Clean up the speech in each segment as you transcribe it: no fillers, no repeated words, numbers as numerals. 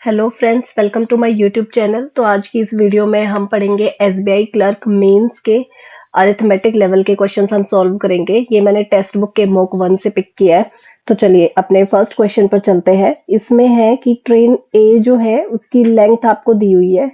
Hello friends, welcome to my YouTube channel. तो आज की इस वीडियो में हम पढ़ेंगे एसबीआई क्लर्क मेंस के अरिथमेटिक लेवल के क्वेश्चंस हम सॉल्व करेंगे। ये मैंने टेक्स्ट बुक के मॉक 1 से पिक किया है। तो चलिए अपने फर्स्ट क्वेश्चन पर चलते हैं। इसमें है कि ट्रेन ए जो है उसकी लेंथ आपको दी हुई है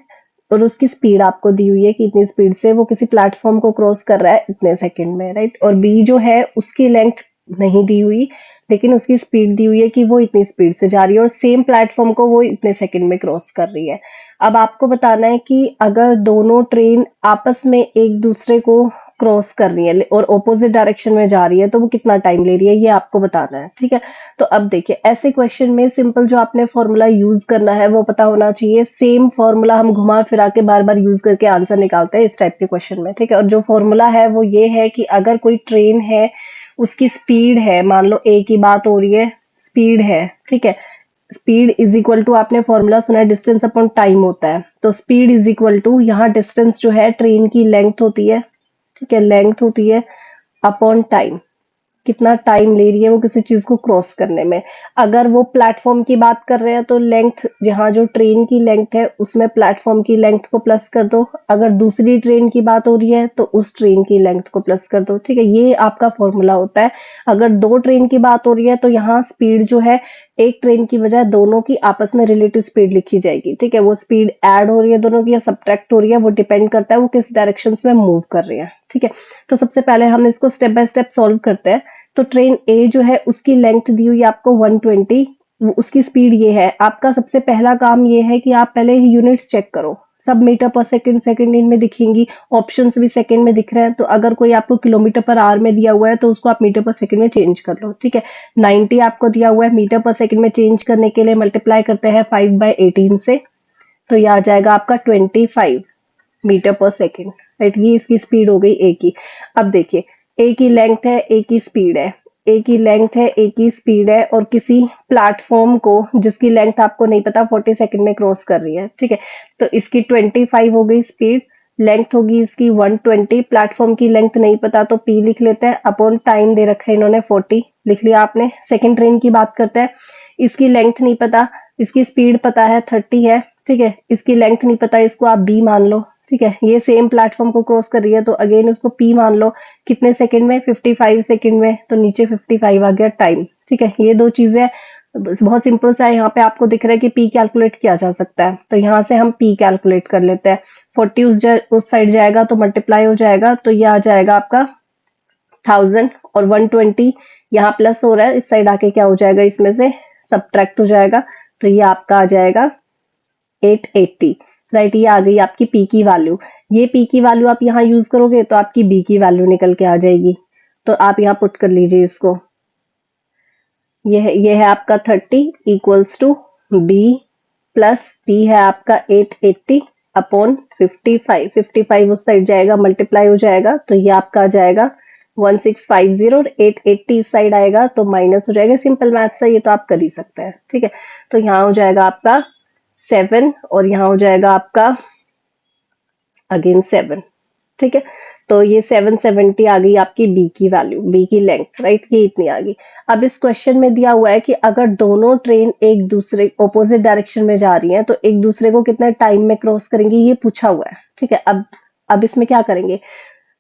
और उसकी स्पीड आपको दी हुई है कि इतनी स्पीड से वो किसी प्लेटफॉर्म को क्रॉस कर रहा है इतने सेकंड में, राइट। और बी जो है उसकी लेंथ नहीं दी हुई, लेकिन उसकी स्पीड दी हुई है कि वो इतनी स्पीड से जा रही है और सेम प्लेटफॉर्म को वो इतने सेकंड में क्रॉस कर रही है। अब आपको बताना है कि अगर दोनों ट्रेन आपस में एक दूसरे को क्रॉस कर रही है और ऑपोजिट डायरेक्शन में जा रही है तो वो कितना टाइम ले रही है, ये आपको बताना है, ठीक है। तो अब देखिए, ऐसे क्वेश्चन में सिंपल जो आपने फॉर्मूला यूज करना है वो पता होना चाहिए। सेम फॉर्मूला हम घुमा फिरा के बार बार यूज करके आंसर निकालते हैं इस टाइप के क्वेश्चन में, ठीक है। और जो फॉर्मूला है वो ये है कि अगर कोई ट्रेन है, उसकी स्पीड है, मान लो ए की बात हो रही है, स्पीड है, ठीक है। स्पीड इज इक्वल टू, आपने फॉर्मूला सुना है, डिस्टेंस अपॉन टाइम होता है। तो स्पीड इज इक्वल टू, यहाँ डिस्टेंस जो है ट्रेन की लेंथ होती है, ठीक है, लेंथ होती है अपॉन टाइम। कितना टाइम ले रही है वो किसी चीज को क्रॉस करने में। अगर वो प्लेटफॉर्म की बात कर रहे हैं तो लेंथ, जहाँ जो ट्रेन की लेंथ है उसमें प्लेटफॉर्म की लेंथ को प्लस कर दो। अगर दूसरी ट्रेन की बात हो रही है तो उस ट्रेन की लेंथ को प्लस कर दो, ठीक है। ये आपका फॉर्मूला होता है। अगर दो ट्रेन की बात हो रही है तो यहाँ स्पीड जो है एक ट्रेन की बजाय दोनों की आपस में रिलेटिव स्पीड लिखी जाएगी, ठीक है। वो स्पीड ऐड हो रही है दोनों की या सब्ट्रैक्ट हो रही है, वो डिपेंड करता है वो किस डायरेक्शन में मूव कर रही है, ठीक है। तो सबसे पहले हम इसको स्टेप बाय स्टेप सॉल्व करते हैं। तो ट्रेन ए जो है उसकी लेंथ दी हुई है आपको 120, उसकी स्पीड ये है। आपका सबसे पहला काम ये है कि आप पहले यूनिट्स चेक करो। सब मीटर पर सेकंड सेकंड इनमें दिखेंगी, ऑप्शंस भी सेकंड में दिख रहे हैं। तो अगर कोई आपको किलोमीटर पर आवर में दिया हुआ है तो उसको आप मीटर पर सेकंड में चेंज कर लो, ठीक है। 90 आपको दिया हुआ है, मीटर पर सेकंड में चेंज करने के लिए मल्टीप्लाई करते हैं 5/18 से, तो ये आ जाएगा आपका 25 मीटर पर सेकंड, राइट। ये इसकी स्पीड हो गई ए की। अब देखिए, ए की लेंथ है, ए की स्पीड है, ए की लेंथ है, ए की स्पीड है, और किसी प्लेटफॉर्म को जिसकी लेंथ आपको नहीं पता 40 सेकंड में क्रॉस कर रही है, ठीक है। तो इसकी 25 हो गई स्पीड, लेंथ होगी इसकी 120, प्लेटफॉर्म की लेंथ नहीं पता तो पी लिख लेते हैं, अपॉन टाइम दे रखा है इन्होंने 40 लिख लिया आपने। सेकंड ट्रेन की बात करते हैं, इसकी लेंथ नहीं पता, इसकी स्पीड पता है 30 है, ठीक है। इसकी लेंथ नहीं पता, इसको आप बी मान लो, ठीक है। ये सेम प्लेटफॉर्म को क्रॉस कर रही है तो अगेन उसको पी मान लो। कितने सेकंड में? 55 सेकंड में। तो नीचे 55 आ गया टाइम, ठीक है। ये दो चीजें बहुत सिंपल सा है। यहाँ पे आपको दिख रहा है कि पी कैलकुलेट किया जा सकता है, तो यहाँ से हम पी कैलकुलेट कर लेते हैं। 40 उस साइड जाएगा तो मल्टीप्लाई हो जाएगा, तो ये आ जाएगा आपका 1000, और 120 यहाँ प्लस हो रहा है, इस साइड आके क्या हो जाएगा, इसमें से सब्ट्रैक्ट हो जाएगा, तो ये आपका आ जाएगा 880, राइट। ये आ गई आपकी पी की वैल्यू। ये पी की वैल्यू आप यहाँ यूज करोगे तो आपकी बी की वैल्यू निकल के आ जाएगी। तो आप यहाँ पुट कर लीजिए इसको। ये है आपका 30 equals to B plus P है आपका 880 अपॉन 55। 55 उस साइड जाएगा, मल्टीप्लाई हो जाएगा, तो ये आपका आ जाएगा 1650, और 880 इस साइड आएगा तो माइनस हो जाएगा। सिंपल मैथ से ये तो आप कर ही सकते हैं, ठीक है। तो यहाँ हो जाएगा आपका 7, और यहाँ हो जाएगा आपका अगेन 7, ठीक है। तो ये 770 आ गई आपकी बी की वैल्यू, बी की लेंथ, राइट। ये इतनी आ गई। अब इस क्वेश्चन में दिया हुआ है कि अगर दोनों ट्रेन एक दूसरे ऑपोजिट डायरेक्शन में जा रही हैं तो एक दूसरे को कितने टाइम में क्रॉस करेंगी, ये पूछा हुआ है, ठीक है। अब इसमें क्या करेंगे,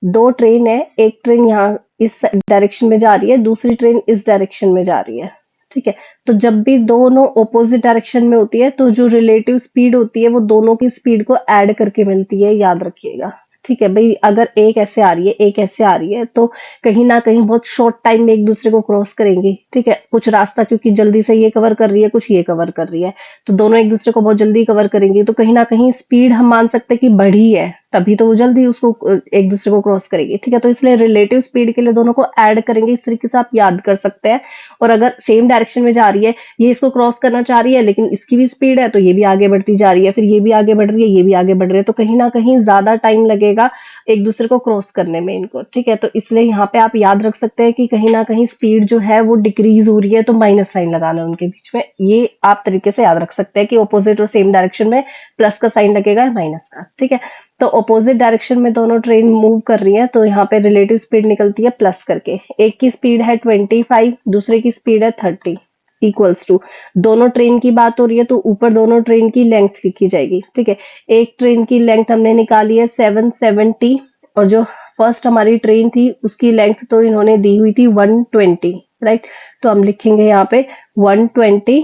दो ट्रेन है, एक ट्रेन यहाँ इस डायरेक्शन में जा रही है, दूसरी ट्रेन इस डायरेक्शन में जा रही है, ठीक है। तो जब भी दोनों ऑपोजिट डायरेक्शन में होती है तो जो रिलेटिव स्पीड होती है वो दोनों की स्पीड को ऐड करके मिलती है, याद रखिएगा, ठीक है भाई। अगर एक ऐसे आ रही है, एक ऐसे आ रही है, तो कहीं ना कहीं बहुत शॉर्ट टाइम में एक दूसरे को क्रॉस करेंगे, ठीक है। कुछ रास्ता क्योंकि जल्दी से ये कवर कर रही है, कुछ ये कवर कर रही है, तो दोनों एक दूसरे को बहुत जल्दी कवर करेंगे, तो कहीं ना कहीं स्पीड हम मान सकते हैं कि बढ़ी है, तभी तो वो जल्दी उसको एक दूसरे को क्रॉस करेगी, ठीक है। तो इसलिए रिलेटिव स्पीड के लिए दोनों को ऐड करेंगे, इस तरीके से आप याद कर सकते हैं। और अगर सेम डायरेक्शन में जा रही है, ये इसको क्रॉस करना चाह रही है लेकिन इसकी भी स्पीड है, तो ये भी आगे बढ़ती जा रही है, फिर ये भी आगे बढ़ रही है, ये भी आगे बढ़ रही है, तो कहीं ना कहीं ज्यादा टाइम लगेगा एक दूसरे को क्रॉस करने में इनको, ठीक है। तो इसलिए यहाँ पे आप याद रख सकते हैं कि कहीं ना कहीं स्पीड जो है वो डिक्रीज हो रही है, तो माइनस साइन लगाना है उनके बीच में। ये आप तरीके से याद रख सकते हैं कि ऑपोजिट और सेम डायरेक्शन में प्लस का साइन लगेगा या माइनस का, ठीक है। तो ऑपोजिट डायरेक्शन में दोनों ट्रेन मूव कर रही हैं, तो यहाँ पे रिलेटिव स्पीड निकलती है प्लस करके। एक की स्पीड है 25, दूसरे की स्पीड है 30, इक्वल्स टू, दोनों ट्रेन की बात हो रही है तो ऊपर दोनों ट्रेन की लेंथ लिखी जाएगी, ठीक है। एक ट्रेन की लेंथ हमने निकाली है 770 और जो फर्स्ट हमारी ट्रेन थी उसकी लेंथ तो इन्होंने दी हुई थी 120, राइट। तो हम लिखेंगे यहाँ पे 120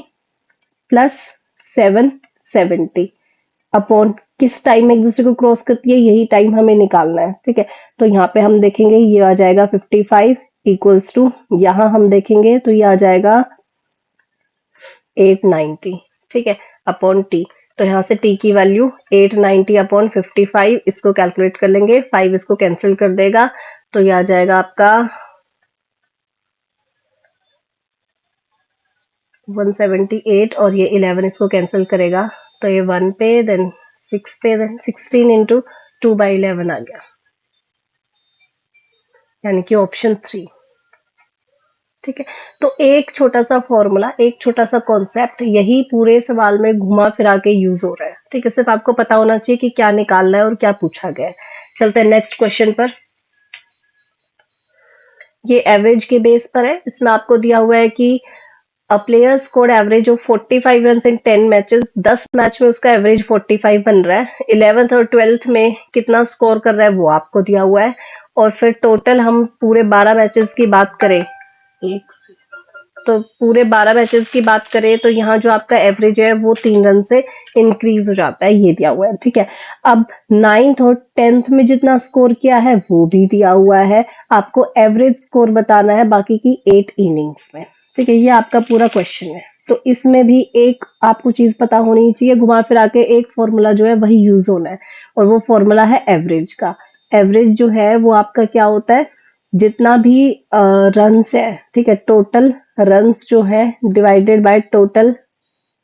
प्लस 770 अपॉन किस टाइम एक दूसरे को क्रॉस करती है, यही टाइम हमें निकालना है, ठीक है। तो यहाँ पे हम देखेंगे ये आ जाएगा 55 इक्वल्स टू, यहाँ हम देखेंगे तो ये आ जाएगा 890, ठीक है, अपॉन टी। तो यहाँ से टी की वैल्यू 890 अपॉन 55, इसको कैलकुलेट कर लेंगे, 5 इसको कैंसिल कर देगा, तो ये आ जाएगा आपका 178 और ये 11 इसको कैंसिल करेगा तो ये 1 पे, देन 6 पे, देन 16 इंटू 2/11 आ गया, यानी कि ऑप्शन 3, ठीक है। तो एक छोटा सा फॉर्मूला, एक छोटा सा कॉन्सेप्ट यही पूरे सवाल में घुमा फिरा के यूज हो रहा है, ठीक है। सिर्फ आपको पता होना चाहिए कि क्या निकालना है और क्या पूछा गया है। चलते हैं नेक्स्ट क्वेश्चन पर। ये एवरेज के बेस पर है। इसमें आपको दिया हुआ है कि a player scored average of 45 run in 10 matches, 10 match में उसका एवरेज 45 बन रहा है। 11th और 12th में कितना स्कोर कर रहा है वो आपको दिया हुआ है, और फिर टोटल हम पूरे 12 मैचेस की बात करें, एक तो पूरे 12 मैचेस की बात करें तो यहाँ जो आपका एवरेज है वो 3 रन से इंक्रीज हो जाता है, ये दिया हुआ है, ठीक है। अब 9th और 10th में जितना स्कोर किया है वो भी दिया हुआ है, आपको एवरेज स्कोर बताना है बाकी की 8 इनिंग्स में, ठीक है। ये आपका पूरा क्वेश्चन है। तो इसमें भी एक आपको चीज पता होनी चाहिए, घुमा फिरा के एक फॉर्मूला जो है वही यूज होना है, और वो फॉर्मूला है एवरेज का। एवरेज जो है वो आपका क्या होता है, जितना भी रन्स है, ठीक है, टोटल रन्स जो है डिवाइडेड बाय टोटल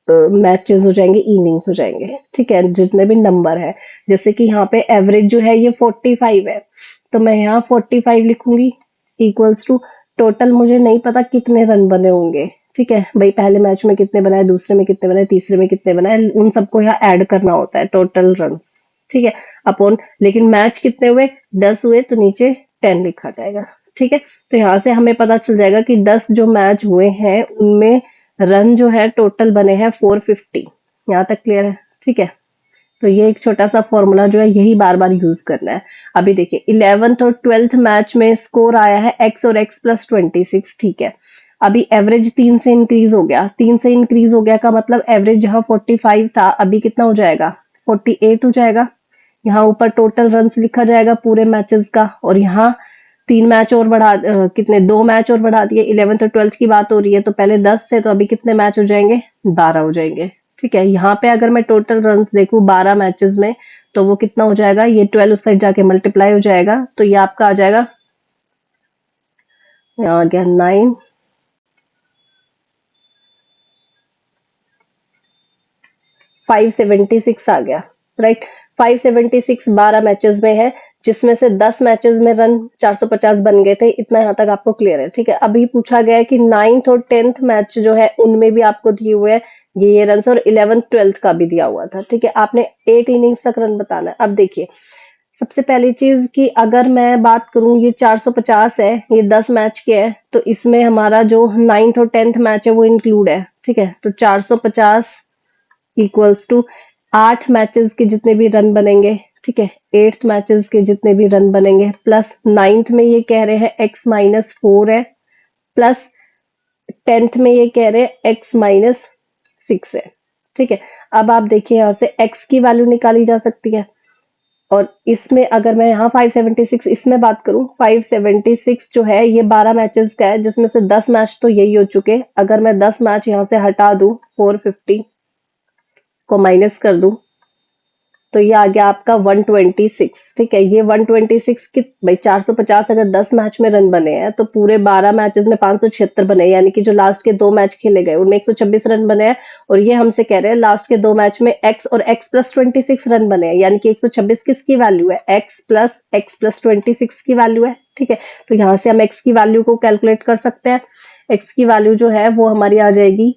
मैचेस हो जाएंगे, इनिंग्स हो जाएंगे, ठीक है, जितने भी नंबर है। जैसे कि यहाँ पे एवरेज जो है ये 45 है, तो मैं यहाँ 45 लिखूंगी इक्वल्स टू, टोटल मुझे नहीं पता कितने रन बने होंगे, ठीक है भाई, पहले मैच में कितने बनाए, दूसरे में कितने बनाए, तीसरे में कितने बनाए, उन सबको यहाँ ऐड करना होता है टोटल रन्स, ठीक है, अपॉन, लेकिन मैच कितने हुए, 10 हुए तो नीचे 10 लिखा जाएगा, ठीक है। तो यहाँ से हमें पता चल जाएगा कि 10 जो मैच हुए हैं उनमें रन जो है टोटल बने हैं 450। यहाँ तक क्लियर है, ठीक है। तो ये एक छोटा सा फॉर्मूला जो है यही बार बार यूज करना है। अभी देखिए 11th और 12th मैच में स्कोर आया है x और x प्लस 26, ठीक है। अभी एवरेज 3 से इंक्रीज हो गया, 3 से इंक्रीज हो गया का मतलब एवरेज जहां 45 था अभी कितना हो जाएगा, 48 हो जाएगा। यहाँ ऊपर टोटल रन्स लिखा जाएगा पूरे मैचेस का, और यहाँ 3 मैच और बढ़ा कितने, 2 मैच और बढ़ा दिए। 11th और 12th की बात हो रही है तो पहले 10 थे तो अभी कितने मैच हो जाएंगे, 12 हो जाएंगे, ठीक है। यहाँ पे अगर मैं टोटल रन्स देखूं 12 मैचेस में तो वो कितना हो जाएगा, ये 12 उस साइड जाके मल्टीप्लाई हो जाएगा, तो ये आपका आ जाएगा, यहाँ आ गया 9, 576 आ गया, राइट। 576 12 मैचेस में है, जिसमें से 10 मैचेस में रन 450 बन गए थे, इतना यहाँ तक आपको क्लियर है, ठीक है। अभी पूछा गया है कि 9th और 10th मैच जो है उनमें भी आपको दिए हुए हैं ये रन, और 11th 12th का भी दिया हुआ था, ठीक है। आपने 8 इनिंग्स तक रन बताना है। अब देखिए सबसे पहली चीज कि अगर मैं बात करूं ये 450 है, ये 10 मैच के है, तो इसमें हमारा जो 9th और 10th मैच है वो इंक्लूड है, ठीक है। तो 450 इक्वल्स टू 8 मैचेस के जितने भी रन बनेंगे, ठीक है, 8th मैचेस के जितने भी रन बनेंगे, प्लस 9th में ये कह रहे हैं x माइनस 4 है, प्लस 10th में ये कह रहे हैं x माइनस 6 है, ठीक है। अब आप देखिए यहाँ से x की वैल्यू निकाली जा सकती है, और इसमें अगर मैं यहाँ 576 इसमें बात करूं, 576 जो है ये 12 मैचेस का है, जिसमें से 10 मैच तो यही हो चुके। अगर मैं 10 मैच यहाँ से हटा दूं, 450 को माइनस कर दूं, तो ये आ गया आपका 126, ठीक है। ये 126 की भाई 450 अगर 10 मैच में रन बने हैं तो पूरे 12 मैचेस में 576 बने, यानी कि जो लास्ट के 2 मैच खेले गए उनमें 126 रन बने हैं, और ये हमसे कह रहे हैं लास्ट के 2 मैच में x और x प्लस 26 रन बने हैं, यानी कि 126 किसकी वैल्यू है, x प्लस 26 की वैल्यू है, ठीक है। तो यहाँ से हम x की वैल्यू को कैलकुलेट कर सकते हैं। x की वैल्यू जो है वो हमारी आ जाएगी,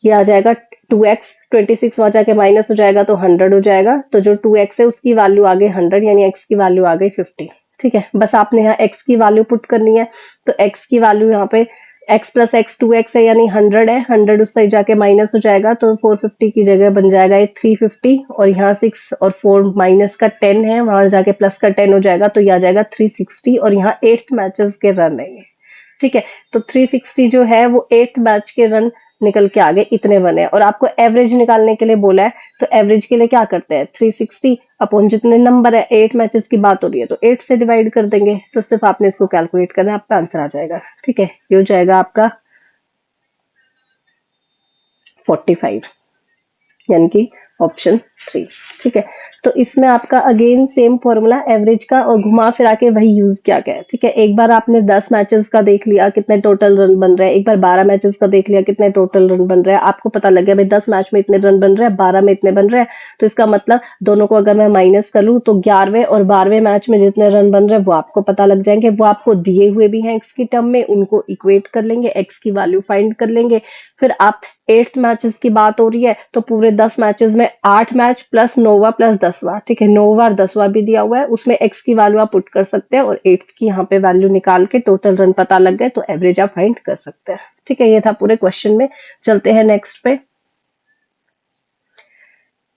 ये आ जाएगा 2x, 26 वहां जाके माइनस हो जाएगा तो 100 हो जाएगा, तो जो 2x है उसकी वैल्यू आ गई 100, यानी x की वैल्यू आ गई 50, ठीक है। बस आपने यहाँ x की वैल्यू पुट करनी है, तो x की वैल्यू यहाँ पे x प्लस एक्स 2x है यानी 100 है, 100 उस साइड जाके माइनस हो जाएगा तो 450 की जगह बन जाएगा ये 350, और यहाँ 6 और 4 माइनस का 10 है, वहां जाके प्लस का 10 हो जाएगा तो ये आ जाएगा 360, और यहाँ 8th मैचेस के रन है ये। ठीक है, तो 360 जो है वो 8th मैच के रन निकल के आ गए, इतने बने। और आपको एवरेज निकालने के लिए बोला है, तो एवरेज के लिए क्या करते हैं, 360 अपॉन जितने नंबर है, 8 मैचेस की बात हो रही है तो 8 से डिवाइड कर देंगे, तो सिर्फ आपने इसको कैलकुलेट करना है, आपका आंसर आ जाएगा। ठीक है, ये हो जाएगा आपका 45, यानी कि ऑप्शन 3। ठीक है, तो इसमें आपका अगेन सेम फॉर्मूला एवरेज का, और घुमा फिरा के वही यूज किया गया है। ठीक है, एक बार आपने 10 मैचेस का देख लिया कितने टोटल रन बन रहे हैं, एक बार 12 मैचेस का देख लिया कितने टोटल रन बन रहे हैं, आपको पता लग गया भाई 10 मैच में इतने रन बन रहे हैं, 12 में इतने बन रहे हैं, तो इसका मतलब दोनों को अगर मैं माइनस कर लूं तो 11वें और 12वें मैच में जितने रन बन रहे हैं वो आपको पता लग जाएंगे, वो आपको दिए हुए भी हैं एक्स की टर्म में, उनको इक्वेट कर लेंगे, एक्स की वैल्यू फाइंड कर लेंगे। फिर आप 8th मैचेस की बात हो रही है तो पूरे 10 मैचेस में 8 मैच प्लस 9वां प्लस 10वां, ठीक है 9वां और 10वां भी दिया हुआ है, उसमें एक्स की वैल्यू आप पुट कर सकते हैं और 8th की यहाँ पे वैल्यू निकाल के टोटल रन पता लग गए तो एवरेज आप फाइंड कर सकते हैं। ठीक है, ये था पूरे क्वेश्चन में। चलते हैं नेक्स्ट पे।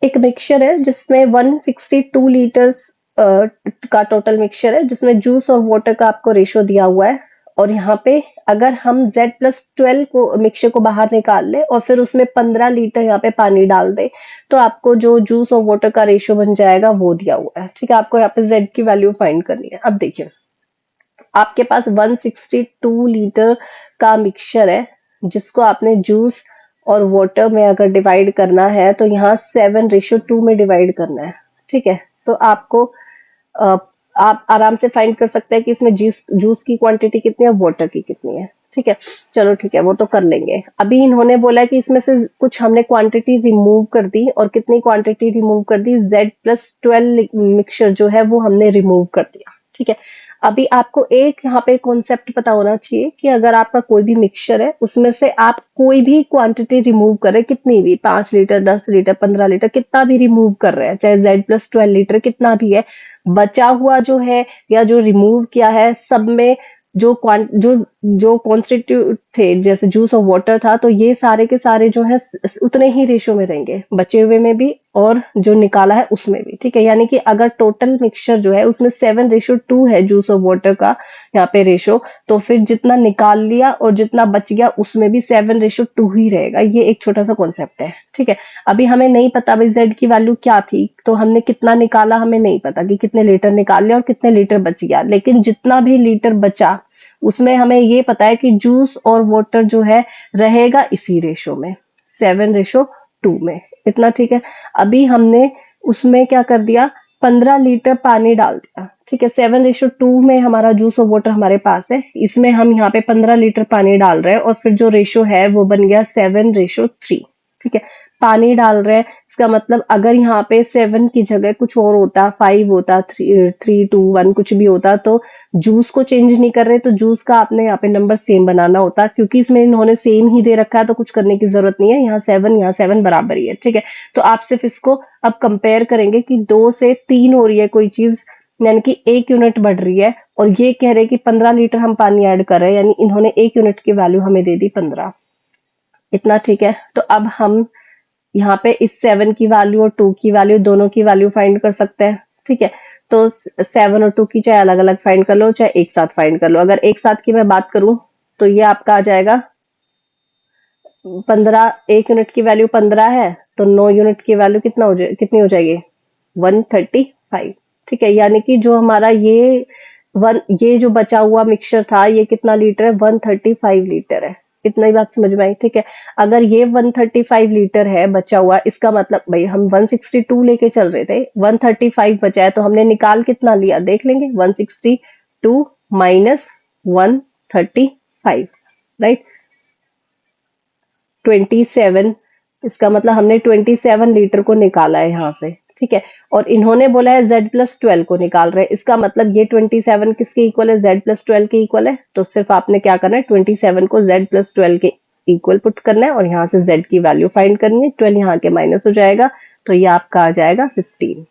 एक मिक्सचर है जिसमें 162 लीटर्स का टोटल मिक्सचर है, जिसमें जूस और वाटर का आपको रेशियो दिया हुआ है, और यहाँ पे अगर हम Z+12 को मिक्सचर को बाहर निकाल ले और फिर उसमें 15 लीटर यहाँ पे पानी डाल दे तो आपको जो जूस और वाटर का रेशियो बन जाएगा वो दिया हुआ है। ठीक है, आपको यहाँ पे Z की वैल्यू फाइंड करनी है। अब देखिए, आपके पास 162 लीटर का मिक्सचर है जिसको आपने जूस और वाटर में अगर डिवाइड करना है तो यहाँ 7:2 में डिवाइड करना है। ठीक है, तो आपको अ, आप आराम से फाइंड कर सकते हैं कि इसमें जूस की क्वांटिटी कितनी है, वाटर की कितनी है। ठीक है, चलो ठीक है, वो तो कर लेंगे। अभी इन्होंने बोला है कि इसमें से कुछ हमने क्वांटिटी रिमूव कर दी, और कितनी क्वांटिटी रिमूव कर दी, Z+12 मिक्सचर जो है वो हमने रिमूव कर दिया। ठीक है, अभी आपको एक यहाँ पे कॉन्सेप्ट पता होना चाहिए कि अगर आपका कोई भी मिक्सचर है उसमें से आप कोई भी क्वांटिटी रिमूव करें, कितनी भी, 5 लीटर 10 लीटर 15 लीटर कितना भी रिमूव कर रहे हैं, चाहे Z+12 लीटर कितना भी है, बचा हुआ जो है या जो रिमूव किया है सब में जो जो जो कॉन्स्टिट्यूट थे, जैसे जूस और वाटर था, तो ये सारे के सारे जो है उतने ही रेशो में रहेंगे, बचे हुए में भी और जो निकाला है उसमें भी। ठीक है, यानी कि अगर टोटल मिक्सचर जो है उसमें 7:2 है जूस और वाटर का यहाँ पे रेशो, तो फिर जितना निकाल लिया और जितना बच गया उसमें भी 7:2 ही रहेगा। ये एक छोटा सा कॉन्सेप्ट है। ठीक है, अभी हमें नहीं पता भाई जेड की वैल्यू क्या थी, तो हमने कितना निकाला हमें नहीं पता कि कितने लीटर निकाल लिया और कितने लीटर बच गया, लेकिन जितना भी लीटर बचा उसमें हमें ये पता है कि जूस और वाटर जो है रहेगा इसी रेशो में, 7:2 में। इतना ठीक है। अभी हमने उसमें क्या कर दिया, 15 लीटर पानी डाल दिया। ठीक है, 7:2 में हमारा जूस और वाटर हमारे पास है, इसमें हम यहाँ पे 15 लीटर पानी डाल रहे हैं और फिर जो रेशो है वो बन गया 7:3। ठीक है, पानी डाल रहे हैं, इसका मतलब अगर यहाँ पे 7 की जगह कुछ और होता, 5 होता, 3 2 1 कुछ भी होता, तो जूस को चेंज नहीं कर रहे तो जूस का आपने यहाँ पे नंबर सेम बनाना होता, क्योंकि इसमें इन्होंने सेम ही दे रखा है तो कुछ करने की जरूरत नहीं है, यहाँ 7 बराबर ही है। ठीक है, तो आप सिर्फ इसको अब कंपेयर करेंगे कि 2 से 3 हो रही है कोई चीज, यानी कि 1 यूनिट बढ़ रही है, और ये कह रहे हैं कि 15 लीटर हम पानी ऐड कर रहे हैं, यानी इन्होंने 1 यूनिट की वैल्यू हमें दे दी 15। इतना ठीक है, तो अब हम यहाँ पे इस 7 की वैल्यू और 2 की वैल्यू दोनों की वैल्यू फाइंड कर सकते हैं। ठीक है, तो 7 और 2 की चाहे अलग अलग फाइंड कर लो चाहे एक साथ फाइंड कर लो। अगर एक साथ की मैं बात करूं तो ये आपका आ जाएगा 15, 1 यूनिट की वैल्यू 15 है तो 9 यूनिट की वैल्यू कितनी हो जाएगी, 135। ठीक है, यानी कि जो हमारा ये जो बचा हुआ मिक्सचर था ये कितना लीटर है, 135 लीटर है। इतना ही बात समझ में आई। ठीक है, अगर ये 135 लीटर है बचा हुआ, इसका मतलब भाई हम 162 लेके चल रहे थे, 135 बचा है तो हमने निकाल कितना लिया देख लेंगे, 162 माइनस 135, राइट, 27। इसका मतलब हमने 27 लीटर को निकाला है यहाँ से। ठीक है, और इन्होंने बोला है Z+12 को निकाल रहे हैं, इसका मतलब ये 27 किसके इक्वल है, Z+12 के इक्वल है, तो सिर्फ आपने क्या करना है 27 को Z+12 के इक्वल पुट करना है और यहाँ से Z की वैल्यू फाइंड करनी है, 12 यहाँ के माइनस हो जाएगा तो ये आपका आ जाएगा 15।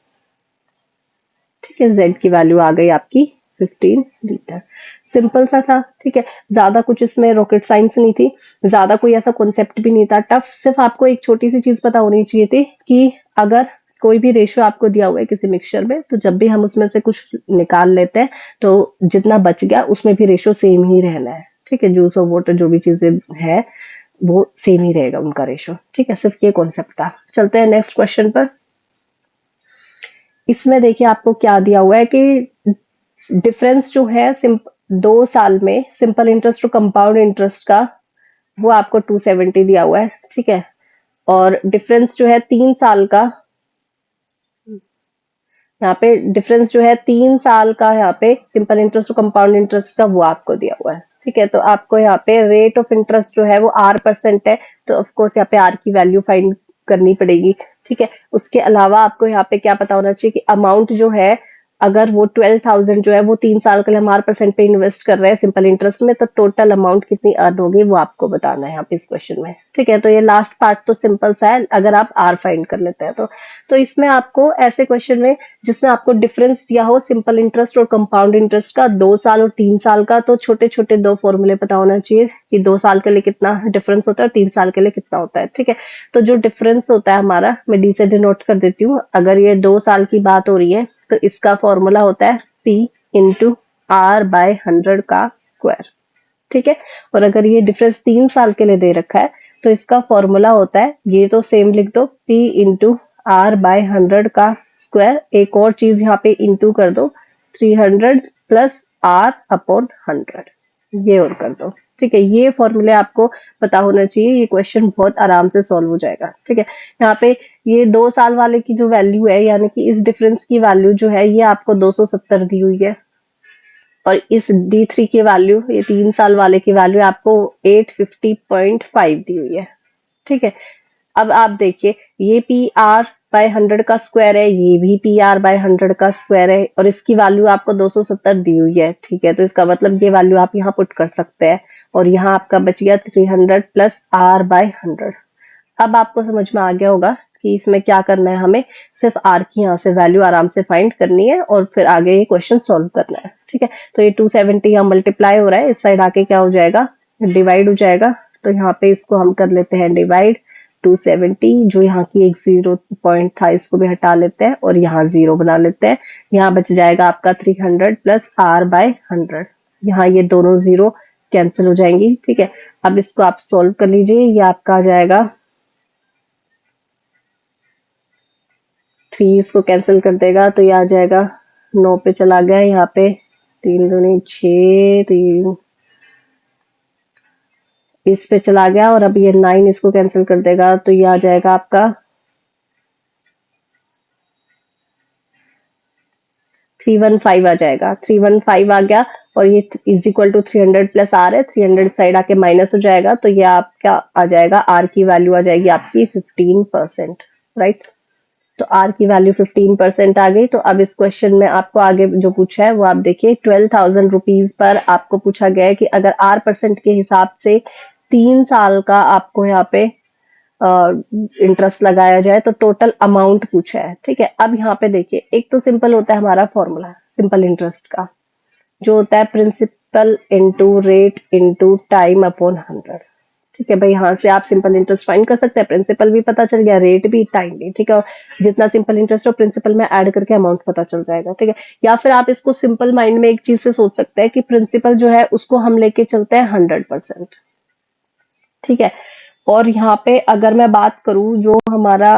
ठीक है, Z की वैल्यू आ गई आपकी 15 लीटर। सिंपल सा था, ठीक है, ज्यादा कुछ इसमें रॉकेट साइंस नहीं थी, ज्यादा कोई ऐसा कॉन्सेप्ट भी नहीं था टफ। सिर्फ आपको एक छोटी सी चीज पता होनी चाहिए थी कि अगर कोई भी रेशियो आपको दिया हुआ है किसी मिक्सचर में, तो जब भी हम उसमें से कुछ निकाल लेते हैं तो जितना बच गया उसमें भी रेशियो सेम ही रहना है, ठीक है। जूस और वाटर जो भी चीजें है वो सेम ही रहेगा उनका रेशियो, ठीक है। सिर्फ ये कॉन्सेप्ट था। चलते हैं नेक्स्ट क्वेश्चन पर। इसमें देखिए आपको क्या दिया हुआ है कि डिफरेंस जो है 2 साल में सिंपल इंटरेस्ट और कंपाउंड इंटरेस्ट का, वो आपको 270 दिया हुआ है, ठीक है। और डिफरेंस जो है 3 साल का, यहाँ पे डिफरेंस जो है 3 साल का, यहाँ पे सिंपल इंटरेस्ट और कंपाउंड इंटरेस्ट का वो आपको दिया हुआ है, ठीक है। तो आपको यहाँ पे रेट ऑफ इंटरेस्ट जो है वो R% है, तो ऑफ कोर्स यहाँ पे R की वैल्यू फाइंड करनी पड़ेगी, ठीक है। उसके अलावा आपको यहाँ पे क्या पता होना चाहिए कि अमाउंट जो है, अगर वो 12,000 जो है वो 3 साल के लिए हम R% पे इन्वेस्ट कर रहे हैं सिंपल इंटरेस्ट में, तो टोटल अमाउंट कितनी अर्न होगी वो आपको बताना है यहाँ पे इस क्वेश्चन में, ठीक है। तो ये लास्ट पार्ट तो सिंपल सा है, अगर आप R फाइंड कर लेते हैं तो इसमें आपको ऐसे क्वेश्चन में जिसमें आपको डिफरेंस दिया हो सिंपल इंटरेस्ट और कंपाउंड इंटरेस्ट का 2 साल और 3 साल का, तो छोटे छोटे 2 फॉर्मूले पता होना चाहिए कि 2 साल के लिए कितना डिफरेंस होता है और 3 साल के लिए कितना होता है, ठीक है। तो जो डिफरेंस होता है हमारा, मैं डी से डिनोट कर देती हूँ। अगर ये 2 साल की बात हो रही है तो इसका फॉर्मूला होता है P इंटू R/100 का स्क्वायर, ठीक है। और अगर ये डिफरेंस 3 साल के लिए दे रखा है तो इसका फॉर्मूला होता है, ये तो सेम लिख दो, P इंटू R/100 का स्क्वायर। एक और चीज यहाँ पे इंटू कर दो, 300 प्लस R/100, ये और कर दो, ठीक है। ये फॉर्मूले आपको पता होना चाहिए, ये क्वेश्चन बहुत आराम से सॉल्व हो जाएगा, ठीक है। यहाँ पे ये 2 साल वाले की जो वैल्यू है, यानी कि इस डिफरेंस की वैल्यू जो है ये आपको 270 दी हुई है, और इस D3 की वैल्यू, ये 3 साल वाले की वैल्यू आपको 850.5 दी हुई है, ठीक है। अब आप देखिए, ये PR/100 का स्क्वायर है, ये भी PR/100 का स्क्वायर है, और इसकी वैल्यू आपको 270 दी हुई है, ठीक है। तो इसका मतलब ये वैल्यू आप यहाँ पुट कर सकते हैं, और यहाँ आपका बच गया 300 प्लस R/100। अब आपको समझ में आ गया होगा कि इसमें क्या करना है, हमें सिर्फ R की यहाँ से वैल्यू आराम से फाइंड करनी है और फिर आगे ये क्वेश्चन सॉल्व करना है, ठीक है। तो ये 270 यहाँ मल्टीप्लाई हो रहा है, इस साइड आके क्या हो जाएगा, डिवाइड हो जाएगा। तो यहाँ पे इसको हम कर लेते हैं डिवाइड, 270 जो यहाँ की एक 0 पॉइंट था इसको भी हटा लेते हैं और यहाँ 0 बना लेते हैं। यहाँ बच जाएगा आपका 300 प्लस R/100, यहाँ ये दोनों 0 कैंसिल हो जाएंगी, ठीक है। अब इसको आप सॉल्व कर लीजिए, ये आपका आ जाएगा 3, इसको कैंसिल कर देगा तो ये आ जाएगा 9 पे चला गया, यहाँ पे 3 दूनी 6, 3 इस पे चला गया, और अब ये 9 इसको कैंसिल कर देगा तो ये आ जाएगा आपका 315 आ जाएगा, 315 आ गया। और ये is equal to 300 plus R है, 300 साइड आके माइनस हो जाएगा, तो ये आपका आ जाएगा, R की वैल्यू आ जाएगी आपकी 15%, राइट। तो R की वैल्यू 15% आ गई। तो अब इस क्वेश्चन में आपको आगे जो पूछा है वो आप देखिए, 12,000 रुपीज पर आपको पूछा गया है कि अगर R% के हिसाब से 3 साल का आपको यहाँ पे इंटरेस्ट लगाया जाए तो टोटल अमाउंट पूछा है, ठीक है। अब यहाँ पे देखिए, एक तो सिंपल होता है हमारा फॉर्मूला सिंपल इंटरेस्ट का, जो होता है principal into rate into time upon 100, ठीक है भाई। यहाँ से आप सिंपल इंटरेस्ट फाइंड कर सकते हैं, प्रिंसिपल भी पता चल गया, रेट भी, टाइम भी, ठीक है। और जितना सिंपल इंटरेस्ट हो प्रिंसिपल में ऐड करके अमाउंट पता चल जाएगा, ठीक है। या फिर आप इसको सिंपल माइंड में एक चीज से सोच सकते हैं कि प्रिंसिपल जो है उसको हम लेके चलते हैं 100%, ठीक है। और यहाँ पे अगर मैं बात करूं, जो हमारा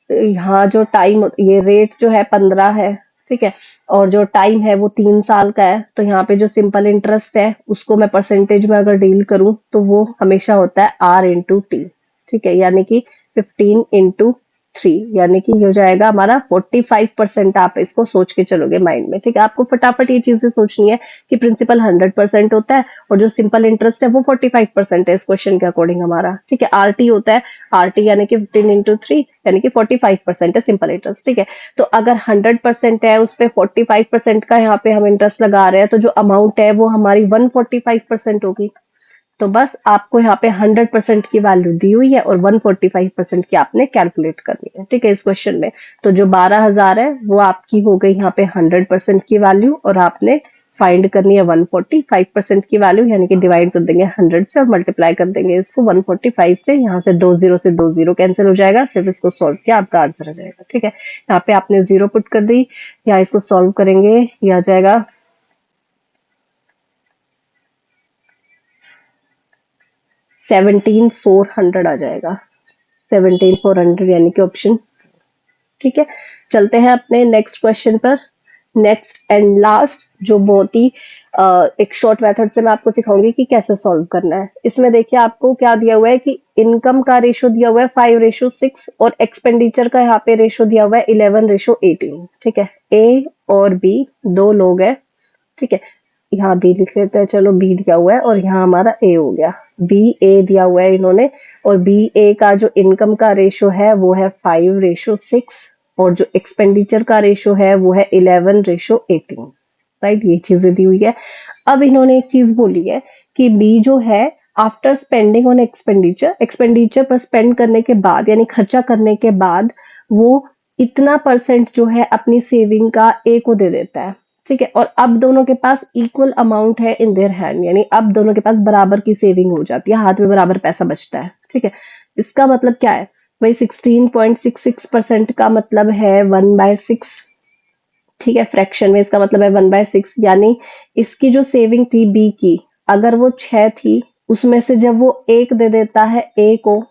यहाँ जो टाइम, ये रेट जो है 15 है, ठीक है, और जो टाइम है वो 3 साल का है, तो यहाँ पे जो सिंपल इंटरेस्ट है उसको मैं परसेंटेज में अगर डील करूं तो वो हमेशा होता है R/T, ठीक है। यानी कि 15 इंटू 3, यानी कि हो जाएगा हमारा 45%। आप इसको सोच के चलोगे माइंड में, ठीक है। आपको फटाफट ये चीजें सोचनी है कि प्रिंसिपल 100% होता है और जो सिंपल इंटरेस्ट है वो 45% है इस क्वेश्चन के अकॉर्डिंग हमारा, ठीक है। RT होता है, RT यानी कि 15 इंटू 3 यानी कि 45% है सिंपल इंटरेस्ट, ठीक है। तो अगर 100% है, उस पर 45% का यहाँ पे हम इंटरेस्ट लगा रहे हैं, तो जो अमाउंट है वो हमारी 145% होगी। तो बस आपको यहाँ पे 100% की वैल्यू दी हुई है और 145% की आपने कैलकुलेट करनी है, ठीक है, इस क्वेश्चन में। तो जो 12,000 है वो आपकी हो गई यहाँ पे 100% की वैल्यू, और आपने फाइंड करनी है 145% की वैल्यू, यानी कि डिवाइड कर देंगे 100 से और मल्टीप्लाई कर देंगे इसको 145 से। यहाँ से 2 जीरो कैंसिल हो जाएगा, सिर्फ इसको सॉल्व किया आपका आंसर आ जाएगा। ठीक है, यहाँ पे आपने 0 पुट कर दी, यहाँ इसको सॉल्व करेंगे, ये आ जाएगा 17,400 आ जाएगा, 17,400 यानी कि ऑप्शन। ठीक है, चलते हैं अपने नेक्स्ट क्वेश्चन पर। नेक्स्ट एंड लास्ट जो बहुत ही एक शॉर्ट मेथड से मैं आपको सिखाऊंगी कि कैसे सॉल्व करना है। इसमें देखिए आपको क्या दिया हुआ है कि इनकम का रेशो दिया हुआ है 5:6 और एक्सपेंडिचर का यहाँ पे रेशो दिया हुआ है 11:18। ठीक है, ए और बी दो लोग हैं। ठीक है, यहाँ बी लिख लेते हैं, चलो बी दिया हुआ है और यहाँ हमारा ए हो गया, बी ए दिया हुआ है इन्होंने, और बी ए का जो इनकम का रेशो है वो है 5:6 और जो एक्सपेंडिचर का रेशो है वो है 11:18। राइट, ये चीजें दी हुई है। अब इन्होंने एक चीज बोली है कि बी जो है after spending on expenditure, expenditure पर स्पेंड करने के बाद यानी खर्चा करने के बाद वो इतना परसेंट जो है अपनी सेविंग का ए को दे देता है। ठीक है, और अब दोनों के पास इक्वल अमाउंट है इन देयर हैंड, यानी अब दोनों के पास बराबर की सेविंग हो जाती है, हाथ में बराबर पैसा बचता है। ठीक है, इसका मतलब क्या है भाई, 16.66% का मतलब है 1/6। ठीक है, फ्रैक्शन में इसका मतलब है 1/6, यानी इसकी जो सेविंग थी बी की, अगर वो 6 थी, उसमें से जब वो 1 दे देता है ए को,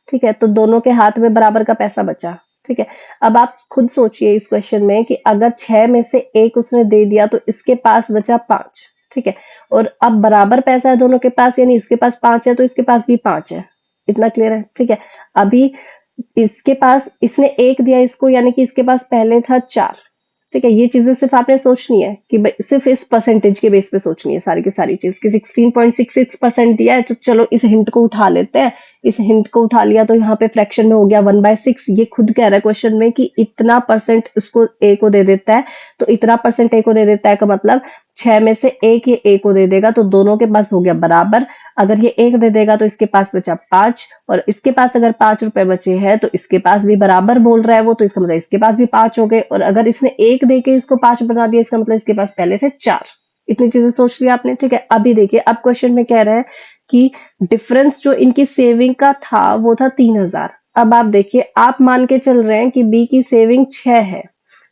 ठीक है, तो दोनों के हाथ में बराबर का पैसा बचा। ठीक है, अब आप खुद सोचिए इस क्वेश्चन में कि अगर 6 में से 1 उसने दे दिया तो इसके पास बचा 5। ठीक है, और अब बराबर पैसा है दोनों के पास, यानी इसके पास 5 है तो इसके पास भी 5 है। इतना क्लियर है? ठीक है, अभी इसके पास, इसने 1 दिया इसको, यानी कि इसके पास पहले था 4। ठीक है, ये चीजें सिर्फ आपने सोचनी है कि सिर्फ इस परसेंटेज के बेस पे सोचनी है सारी की सारी चीज कि 16.66% दिया है, तो चलो इस हिंट को उठा लेते हैं। इस हिंट को उठा लिया तो यहाँ पे फ्रैक्शन में हो गया 1/6। ये खुद कह रहा है क्वेश्चन में कि इतना परसेंट उसको ए को दे देता है, तो इतना परसेंट ए को दे देता है का मतलब 6 में से 1 ये ए को दे देगा, तो दोनों के पास हो गया बराबर। अगर ये 1 दे देगा तो इसके पास बचा 5, और इसके पास अगर 5 रुपए बचे हैं तो इसके पास भी बराबर बोल रहा है वो, तो इसका मतलब इसके पास भी 5 हो गए। और अगर इसने 1 देके इसको 5 बना दिया, इसका मतलब इसके पास पहले से 4। इतनी चीजें सोच लिया आपने। ठीक है, अभी देखिए, अब क्वेश्चन में कह रहा है कि डिफरेंस जो इनकी सेविंग का था वो था 3,000। अब आप देखिए, आप मान के चल रहे हैं कि बी की सेविंग 6 है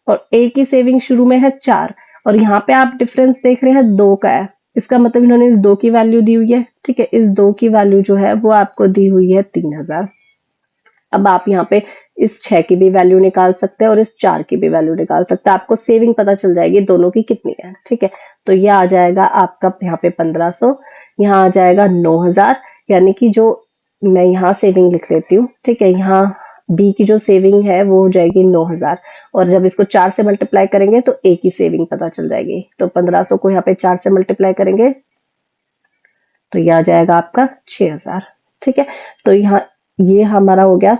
और ए की सेविंग शुरू में है 4, और यहाँ पे आप डिफरेंस देख रहे हैं 2 का है। इसका मतलब इन्होंने इस 2 की वैल्यू दी हुई है। ठीक है, इस 2 की वैल्यू जो है वो आपको दी हुई है 3,000। अब आप यहाँ पे इस 6 की भी वैल्यू निकाल सकते हैं और इस 4 की भी वैल्यू निकाल सकते हैं, आपको सेविंग पता चल जाएगी दोनों की कितनी है। ठीक है, तो ये आ जाएगा आपका यहाँ पे 1500, यहाँ आ जाएगा 9,000, यानी कि जो मैं यहाँ सेविंग लिख लेती हूँ। ठीक है, यहाँ बी की जो सेविंग है वो हो जाएगी 9,000, और जब इसको 4 से मल्टीप्लाई करेंगे तो ए की सेविंग पता चल जाएगी। तो 1500 को यहाँ पे 4 से मल्टीप्लाई करेंगे तो ये आ जाएगा आपका 6,000। ठीक है, तो यहाँ ये हमारा हो गया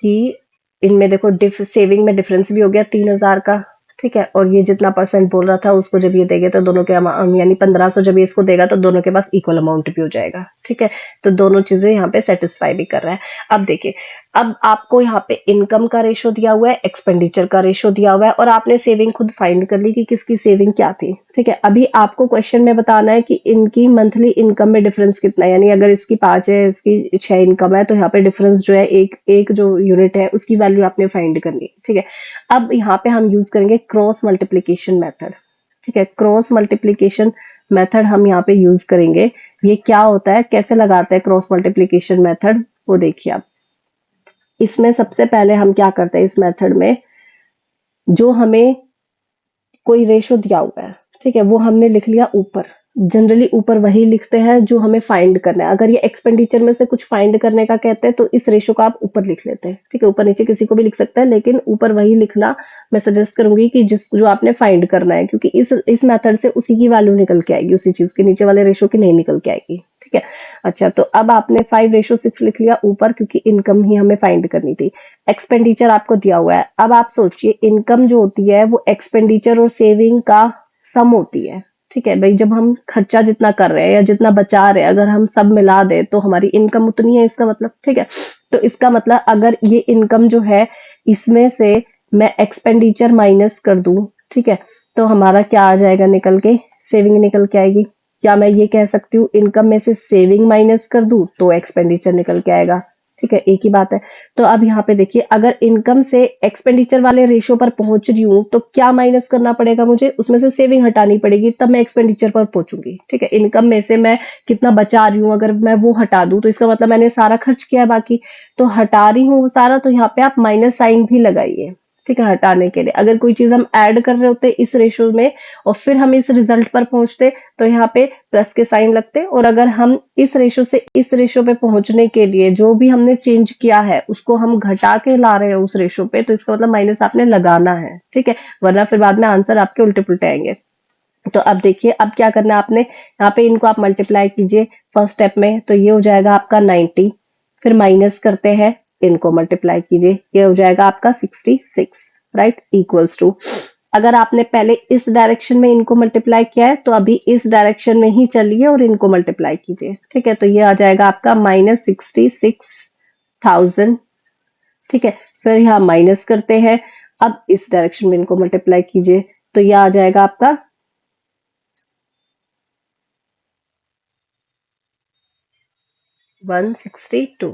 कि इनमें देखो सेविंग में डिफरेंस भी हो गया 3,000 का। ठीक है, और ये जितना परसेंट बोल रहा था उसको जब ये देगा तो दोनों के यानी 1500 जब ये इसको देगा तो दोनों के पास इक्वल अमाउंट भी हो जाएगा। ठीक है, तो दोनों चीजें यहाँ पे सेटिस्फाई भी कर रहा है। अब देखिए, अब आपको यहाँ पे इनकम का रेशो दिया हुआ है, एक्सपेंडिचर का रेशो दिया हुआ है, और आपने सेविंग खुद फाइंड कर ली कि किसकी सेविंग क्या थी। ठीक है, अभी आपको क्वेश्चन में बताना है कि इनकी मंथली इनकम में डिफरेंस कितना है, यानी अगर इसकी 5 है, इसकी 6 इनकम है, तो यहाँ पे डिफरेंस जो है एक जो यूनिट है उसकी वैल्यू आपने फाइंड करनी है। ठीक है, अब यहाँ पे हम यूज करेंगे क्रॉस मल्टीप्लीकेशन मेथड। ठीक है, क्रॉस मल्टीप्लीकेशन मेथड हम यहाँ पे यूज करेंगे। ये क्या होता है, कैसे लगाते हैं क्रॉस मल्टीप्लीकेशन मेथड, वो देखिए आप। इसमें सबसे पहले हम क्या करते हैं, इस मेथड में जो हमें कोई रेशो दिया हुआ है, ठीक है, वो हमने लिख लिया ऊपर। जनरली ऊपर वही लिखते हैं जो हमें फाइंड करना है। अगर ये एक्सपेंडिचर में से कुछ फाइंड करने का कहते हैं तो इस रेशो को आप ऊपर लिख लेते हैं। ठीक है, ऊपर नीचे किसी को भी लिख सकता है, लेकिन ऊपर वही लिखना मैं सजेस्ट करूंगी कि जो आपने फाइंड करना है, क्योंकि इस मेथड से उसी की वैल्यू निकल के आएगी, उसी चीज के नीचे वाले रेशो की नहीं निकल के आएगी। ठीक है, अच्छा, तो अब आपने 5:6 लिख लिया ऊपर, क्योंकि इनकम ही हमें फाइंड करनी थी। एक्सपेंडिचर आपको दिया हुआ है। अब आप सोचिए, इनकम जो होती है वो एक्सपेंडिचर और सेविंग का सम होती है। ठीक है भाई, जब हम खर्चा जितना कर रहे हैं या जितना बचा रहे हैं, अगर हम सब मिला दे तो हमारी इनकम उतनी है, इसका मतलब। ठीक है, तो इसका मतलब अगर ये इनकम जो है इसमें से मैं एक्सपेंडिचर माइनस कर दूं, ठीक है, तो हमारा क्या आ जाएगा निकल के, सेविंग निकल के आएगी। क्या मैं ये कह सकती हूँ इनकम में से सेविंग माइनस कर दूं तो एक्सपेंडिचर निकल के आएगा, ठीक है, एक ही बात है। तो अब यहाँ पे देखिए, अगर इनकम से एक्सपेंडिचर वाले रेशियो पर पहुंच रही हूँ तो क्या माइनस करना पड़ेगा मुझे, उसमें से सेविंग हटानी पड़ेगी, तब मैं एक्सपेंडिचर पर पहुंचूंगी, ठीक है। इनकम में से मैं कितना बचा रही हूँ अगर मैं वो हटा दूं तो इसका मतलब मैंने सारा खर्च किया है बाकी, तो हटा रही हूँ वो सारा, तो यहाँ पे आप माइनस साइन भी लगाइए, ठीक है, हटाने के लिए। अगर कोई चीज हम ऐड कर रहे होते इस रेशियो में और फिर हम इस रिजल्ट पर पहुंचते तो यहाँ पे प्लस के साइन लगते, और अगर हम इस रेशियो से इस रेशियो पे पहुंचने के लिए जो भी हमने चेंज किया है उसको हम घटा के ला रहे हैं उस रेशियो पे, तो इसका मतलब माइनस आपने लगाना है, ठीक है, वरना फिर बाद में आंसर आपके उल्टे पुल्टे आएंगे। तो अब देखिए, अब क्या करना है आपने, यहाँ पे इनको आप मल्टीप्लाई कीजिए फर्स्ट स्टेप में, तो ये हो जाएगा आपका 90, फिर माइनस करते हैं, इनको मल्टीप्लाई कीजिए, ये हो जाएगा आपका 66, राइट, इक्वल्स टू, अगर आपने पहले इस डायरेक्शन में इनको मल्टीप्लाई किया है तो अभी इस डायरेक्शन में ही चलिए और इनको मल्टीप्लाई कीजिए, ठीक है, तो ये आ जाएगा आपका -66,000, ठीक है, फिर यहाँ माइनस करते हैं, अब इस डायरेक्शन में इनको मल्टीप्लाई कीजिए, तो ये आ जाएगा आपका 162,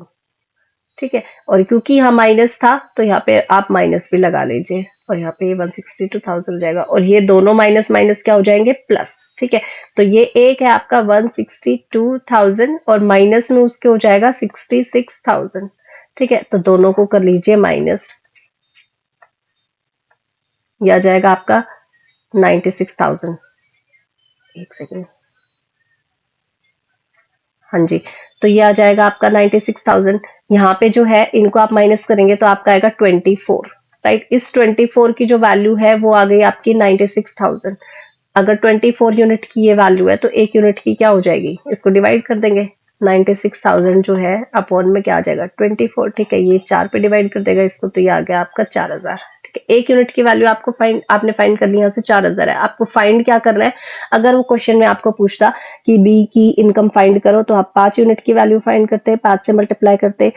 ठीक है, और क्योंकि यहाँ माइनस था तो यहाँ पे आप माइनस भी लगा लीजिए, और यहाँ पे 162,000 हो जाएगा, और ये दोनों माइनस माइनस क्या हो जाएंगे, प्लस, ठीक है, तो ये एक है आपका 162,000 और माइनस में उसके हो जाएगा 66,000, ठीक है, तो दोनों को कर लीजिए माइनस, यह आ जाएगा आपका 96,000, एक सेकेंड, हाँ जी, तो ये आ जाएगा आपका 96,000, यहाँ पे जो है इनको आप माइनस करेंगे तो आपका आएगा 24, राइट, इस 24 की जो वैल्यू है वो आ गई आपकी 96,000, अगर 24 यूनिट की ये वैल्यू है तो एक यूनिट की क्या हो जाएगी, इसको डिवाइड कर देंगे, 96,000 जो है अपॉन में क्या आ जाएगा 24, ठीक है, ये 4 पे डिवाइड कर देगा इसको, तो ये आ गया आपका 4,000, ठीक है, एक यूनिट की वैल्यू आपको आपने फाइंड कर ली, यहाँ से 4,000 है, आपको फाइंड क्या करना है, अगर वो क्वेश्चन में आपको पूछता कि बी की इनकम फाइंड करो तो आप 5 यूनिट की वैल्यू फाइंड करते, 5 से मल्टीप्लाई करते,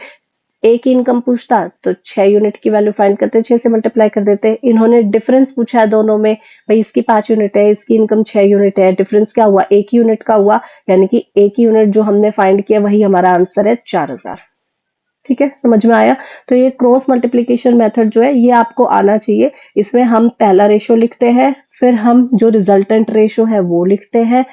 एक ही इनकम पूछता तो 6 यूनिट की वैल्यू फाइंड करते, 6 से मल्टीप्लाई कर देते, इन्होंने डिफरेंस पूछा है दोनों में, भाई इसकी 5 यूनिट है इसकी इनकम 6 यूनिट है, डिफरेंस क्या हुआ, एक यूनिट का हुआ, यानी कि एक यूनिट जो हमने फाइंड किया वही हमारा आंसर है 4,000, ठीक है, समझ में आया। तो ये क्रॉस मल्टीप्लिकेशन मेथड जो है ये आपको आना चाहिए, इसमें हम पहला रेशो लिखते हैं, फिर हम जो रिजल्टेंट रेशो है वो लिखते हैं,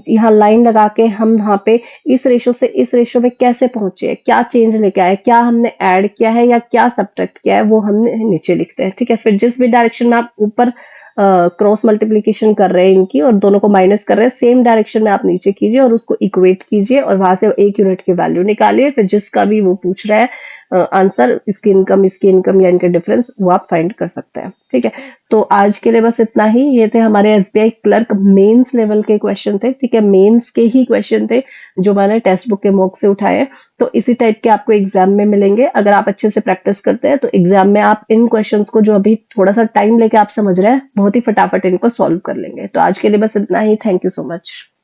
यहाँ लाइन लगा के हम यहाँ पे इस रेशो से इस रेशो में कैसे पहुंचे, क्या चेंज लेके आए, क्या हमने ऐड किया है या क्या सब्ट्रैक्ट किया है वो हमने नीचे लिखते हैं, ठीक है, फिर जिस भी डायरेक्शन में आप ऊपर क्रॉस मल्टीप्लिकेशन कर रहे हैं इनकी और दोनों को माइनस कर रहे हैं, सेम डायरेक्शन में आप नीचे कीजिए और उसको इक्वेट कीजिए और वहां से एक यूनिट की वैल्यू निकालिए, फिर जिसका भी वो पूछ रहा है आंसर, इसकी इनकम या इनके डिफरेंस वो आप फाइंड कर सकते हैं, ठीक है। तो आज के लिए बस इतना ही, ये थे हमारे एसबीआई क्लर्क मेंस लेवल के क्वेश्चन थे, ठीक है, मेंस के ही क्वेश्चन थे जो मैंने टेक्स्ट बुक के मॉक से उठाए हैं, तो इसी टाइप के आपको एग्जाम में मिलेंगे, अगर आप अच्छे से प्रैक्टिस करते हैं तो एग्जाम में आप इन क्वेश्चंस को जो अभी थोड़ा सा टाइम लेके आप समझ रहे हैं बहुत ही फटाफट इनको सॉल्व कर लेंगे। तो आज के लिए बस इतना ही, थैंक यू सो मच।